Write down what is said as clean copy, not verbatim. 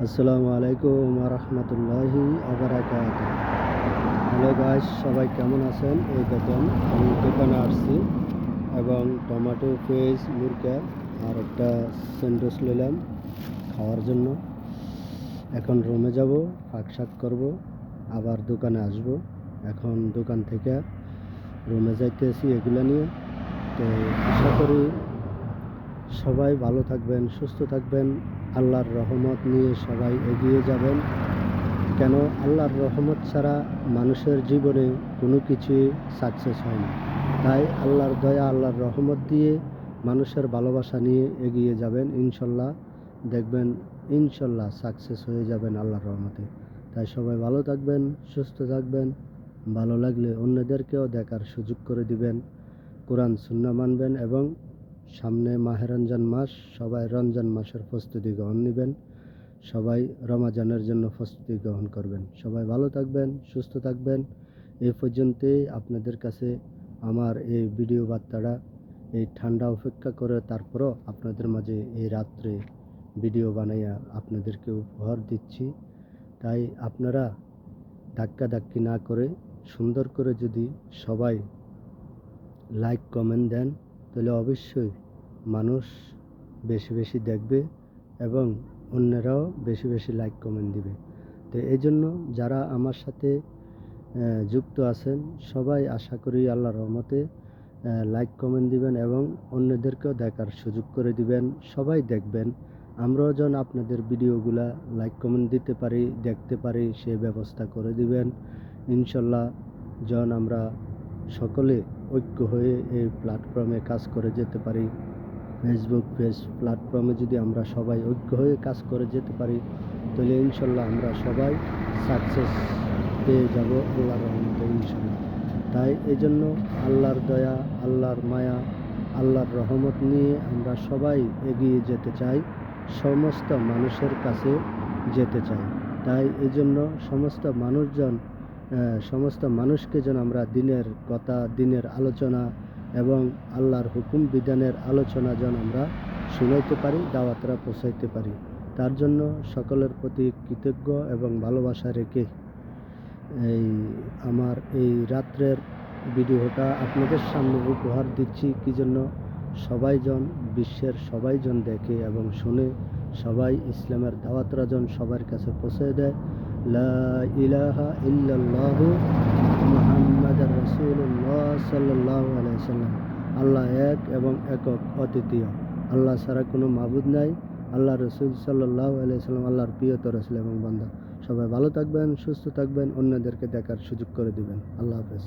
আসসালামু আলাইকুম রাহমাতুল্লাহি ওয়া বারাকাতুহু। হ্যালো গাইস, সবাই কেমন আছেন? এই দেখেন আমি দোকানে আসছি এবং টমেটো, পেঁয়াজ, মুরগা আর একটা স্যান্ডউইচ নিলাম খাওয়ার জন্য। এখন রুমে যাব, শাক করব, আবার দোকানে আসব। এখন দোকান থেকে রুমে যাইতেছি এগুলো নিয়ে। তো আশা করি সবাই ভালো থাকবেন, সুস্থ থাকবেন, আল্লাহর রহমত নিয়ে সবাই এগিয়ে যাবেন। কেন আল্লাহর রহমত ছাড়া মানুষের জীবনে কোনো কিছুই সাকসেস হয় না। তাই আল্লাহর দয়া, আল্লাহর রহমত দিয়ে মানুষের ভালোবাসা নিয়ে এগিয়ে যাবেন, ইনশাল্লাহ দেখবেন ইনশাল্লাহ সাকসেস হয়ে যাবেন আল্লাহর রহমতে। তাই সবাই ভালো থাকবেন, সুস্থ থাকবেন, ভালো লাগলে অন্যদেরকেও দেখার সুযোগ করে দিবেন, কোরআন সুন্নাহ মানবেন এবং সামনে মাহে রমজান মাস, সবাই রমজান মাসের প্রস্তুতি গ্রহণ নেবেন, সবাই রমাজানের জন্য প্রস্তুতি গ্রহণ করবেন। সবাই ভালো থাকবেন, সুস্থ থাকবেন। এই পর্যন্তই আপনাদের কাছে আমার এই ভিডিও বার্তাটা, এই ঠান্ডা উপেক্ষা করে তারপরও আপনাদের মাঝে এই রাত্রে ভিডিও বানাইয়া আপনাদেরকে উপহার দিচ্ছি। তাই আপনারা ধাক্কাধাক্কি না করে সুন্দর করে যদি সবাই লাইক কমেন্ট দেন, তাহলে অবশ্যই মানুষ বেশি বেশি দেখবে এবং অন্যরাও বেশি বেশি লাইক কমেন্ট দিবে। তো এই জন্য যারা আমার সাথে যুক্ত আছেন সবাই আশা করি আল্লাহর রহমতে লাইক কমেন্ট দিবেন এবং অন্যদেরকেও দেখার সুযোগ করে দিবেন। সবাই দেখবেন, আমরাও যেন আপনাদের ভিডিওগুলা লাইক কমেন্ট দিতে পারি, দেখতে পারি, সে ব্যবস্থা করে দিবেন ইনশাল্লাহ। যেন আমরা সকলে ঐক্য হয়ে এই প্ল্যাটফর্মে কাজ করে যেতে পারি। ফেসবুক পেজ প্ল্যাটফর্মে যদি আমরা সবাই ঐক্য হয়ে কাজ করে যেতে পারি, তাহলে ইনশাল্লাহ আমরা সবাই সাকসেস পেয়ে যাব আল্লাহর রহমতে ইনশাল্লাহ। তাই এই জন্য আল্লাহর দয়া, আল্লাহর মায়া, আল্লাহর রহমত নিয়ে আমরা সবাই এগিয়ে যেতে চাই, সমস্ত মানুষের কাছে যেতে চাই। তাই এই জন্য সমস্ত মানুষকে যেন আমরা দিনের কথা, দিনের আলোচনা এবং আল্লাহর হুকুম বিধানের আলোচনা যেন আমরা শুনাইতে পারি, দাওয়াতরা পৌঁছাইতে পারি। তার জন্য সকলের প্রতি কৃতজ্ঞ এবং ভালোবাসা রেখে আমার এই রাত্রের ভিডিওটা আপনাদের সামনে উপহার দিচ্ছি। কি জন্য? বিশ্বের সবাইজন দেখে এবং শুনে, সবাই ইসলামের দাওয়াতরা যেন সবার কাছে পৌঁছে দেয়। লা ইলাহা ইল্লাল্লাহু মুহাম্মাদুর রাসূলুল্লাহ সাল্লাল্লাহু আলাইহি ওয়াসাল্লাম। আল্লাহ এক এবং একক, অদ্বিতীয়। আল্লাহ ছাড়া কোনো মাবুদ নাই। আল্লাহ রসুল সাল্লাল্লাহু আলাইহি ওয়াসাল্লাম আল্লাহর প্রিয়তর রাসূল এবং বান্দা। সবাই ভালো থাকবেন, সুস্থ থাকবেন, অন্যদেরকে দেখার সুযোগ করে দিবেন। আল্লাহ হাফেজ।